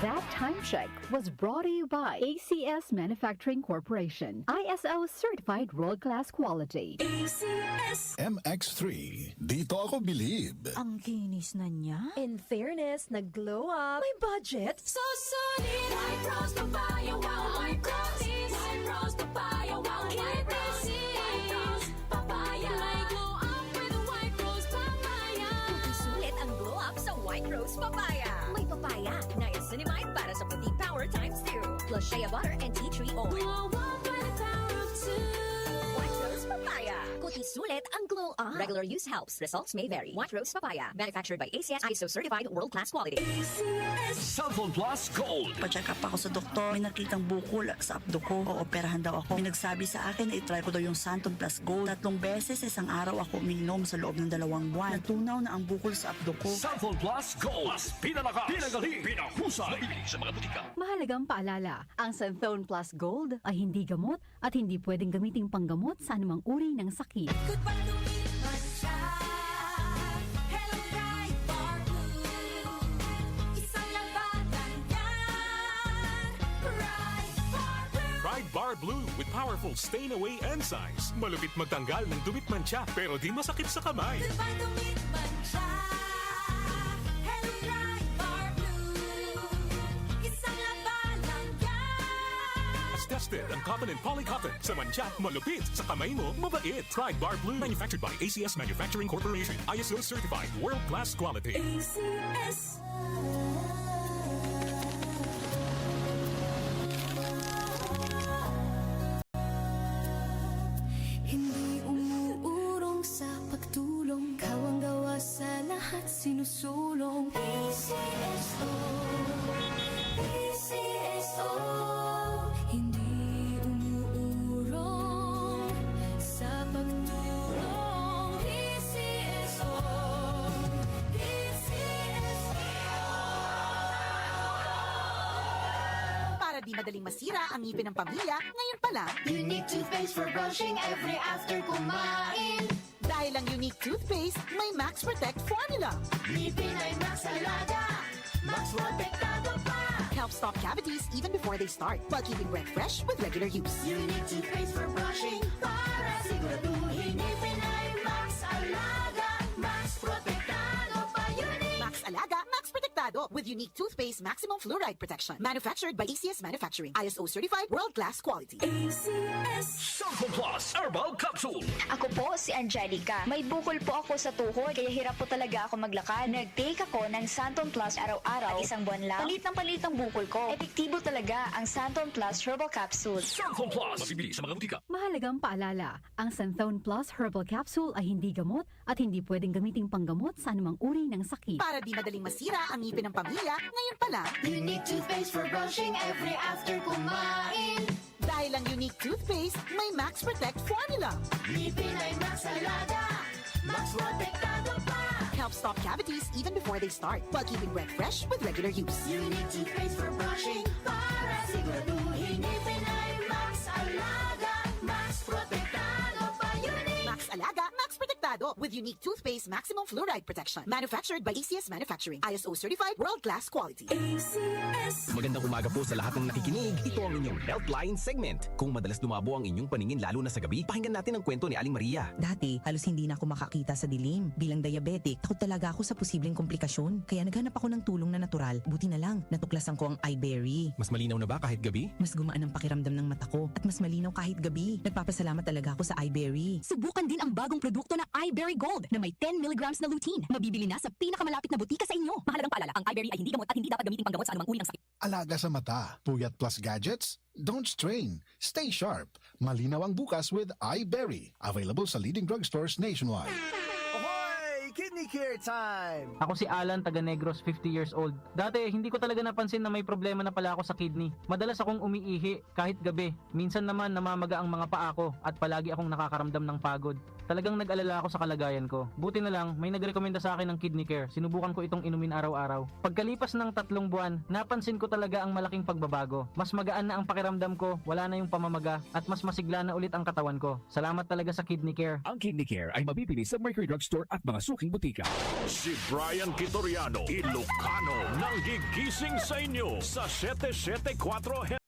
That time check was brought to you by ACS Manufacturing Corporation. ISO certified world-class quality. ACS MX3, dito ako believe. Ang kinis na niya. In fairness, nag-glow up. May budget. So solid. White Rose Papaya, wow, White Rose. White Rose Papaya, wow, White Rose. White Rose Papaya. May glow up with White Rose Papaya. Sulit ang glow up sa White Rose Papaya. May papaya, niacinamide para sa puti power times 2. Plus shea butter and tea tree oil. Glow up with the power of two. White Rose Papaya. Kuti sulit ang glow up. Regular use helps. Results may vary. White Rose Papaya. Manufactured by ACS ISO certified world-class quality. ACS Cellphone Plus Gold. Pa-check up ako sa doktor, may nakitang bukol sa abdo ko. Ooperahan daw ako. May nagsabi sa akin na itry ko daw yung Santon Plus Gold. 3 beses isang araw ako uminom sa loob ng 2 buwan. Natunaw na ang bukol sa abdo ko. Cellphone Plus Gold. Mas pinalakas, pinagaling, pinahusay. Mabibili sa mga butika. Mahalagang paalala, ang Santhone Plus Gold ay hindi gamot at hindi pwedeng gamiting panggamot sa anumang uri ng sakit. Goodbye to me, Mancha. Hello, bright bar blue. Isang labanan yan. Bright bar blue. Pride Bar Blue with powerful stain-away enzymes. Malupit magtanggal ng dumit mancha pero di masakit sa kamay. Goodbye to me, Mancha. Hello, bright bar blue. Isang labanan yan. As tested ang cotton and polycotton. Sa mancha, malupit. Sa kamay mo, mabait. Pride Bar Blue. Manufactured by ACS Manufacturing Corporation. ISO certified. World-class quality. ACS. Hindi umuurong sa pagtulong, kawang gawa sa lahat sinusulong. PCSO, PCSO. Hindi umuurong sa pagtulong. PCSO, PCSO. Para di madaling masira ang ngipin ng pamilya, ngayon pa lang, Unique toothpaste for brushing every after kumain. dahil ang unique toothpaste, may Max Protect formula. Ngipin ay Max Alaga, Max Protektado pa. Helps stop cavities even before they start, while keeping breath fresh with regular use. Unique toothpaste for brushing para siguraduhin ngipin ay Max Alaga, Max Protektado pa. Unique. Max Alaga, Max Protectado with unique toothpaste maximum fluoride protection. Manufactured by ACS Manufacturing. ISO certified world-class quality. ACS. Cellphone Plus Herbal Capsule. Ako po si Angelica. May bukol po ako sa tuhod, kaya hirap po talaga ako maglakad. Nag-take ako ng Santon Plus araw-araw. At 1 buwan lang, palit ang bukol ko. Epektibo talaga ang Santon Plus Herbal Capsule. Cellphone Plus. Mabibili sa mga butika. Mahalagang paalala, ang Santhone Plus Herbal Capsule ay hindi gamot at hindi pwedeng gamiting panggamot sa anumang uri ng sakit. Para di madaling masira ang ngipin ng pamilya, ngayon pa lang, Unique toothpaste for brushing every after kumain. dahil ang unique toothpaste, may Max Protect formula. Ngipin ay Max Alaga, Max Protektado pa. Helps stop cavities even before they start, while keeping breath fresh with regular use. Unique toothpaste for brushing para siguraduhin ngipin ay Max Alaga, Max Protektado pa. Unique. Max Alaga, Max Protectado with unique toothpaste maximum fluoride protection. Manufactured by ACS Manufacturing. ISO certified world-class quality. ACS. Magandang umaga po sa lahat ng nakikinig. Ito ang inyong Healthline segment. Kung madalas dumabo ang inyong paningin lalo na sa gabi, pakinggan natin ang kwento ni Aling Maria. Dati, halos hindi na ako makakita sa dilim. Bilang diabetic, takot talaga ako sa posibleng komplikasyon. Kaya naghanap ako ng tulong na natural. Buti na lang, natuklasan ko ang iBerry. Mas malinaw na ba kahit gabi? Mas gumaan ang pakiramdam ng mata ko at mas malinaw kahit gabi. Nagpapasalamat talaga ako sa iBerry. Subukan din ang bagong produkto na iBerry Gold na may 10 mg na lutein. Mabibili na sa pinakamalapit na butika sa inyo. Mahalagang paalala, ang iBerry ay hindi gamot at hindi dapat gamitin panggamot sa anumang uri ng sakit. Alaga sa mata, puyat plus gadgets? Don't strain. Stay sharp. Malinaw ang bukas with iBerry. Available sa leading drugstores nationwide. Ahoy! Kidney Care time! Ako si Alan, taga Negros, 50 years old. Dati, hindi ko talaga napansin na may problema na pala ako sa kidney. Madalas akong umiihi kahit gabi. Minsan naman namamaga ang mga paa ko at palagi akong nakakaramdam ng pagod. Talagang nag-alala ako sa kalagayan ko. Buti na lang, may nagrekomenda sa akin ng Kidney Care. Sinubukan ko itong inumin araw-araw. Pagkalipas ng 3 buwan, napansin ko talaga ang malaking pagbabago. Mas magaan na ang pakiramdam ko, wala na yung pamamaga, at mas masigla na ulit ang katawan ko. Salamat talaga sa Kidney Care. Ang Kidney Care ay mabibili sa Mercury Drugstore at mga suking butika. butika. Si Brian Kitoriano, Ilocano, nang gigising sa inyo sa 774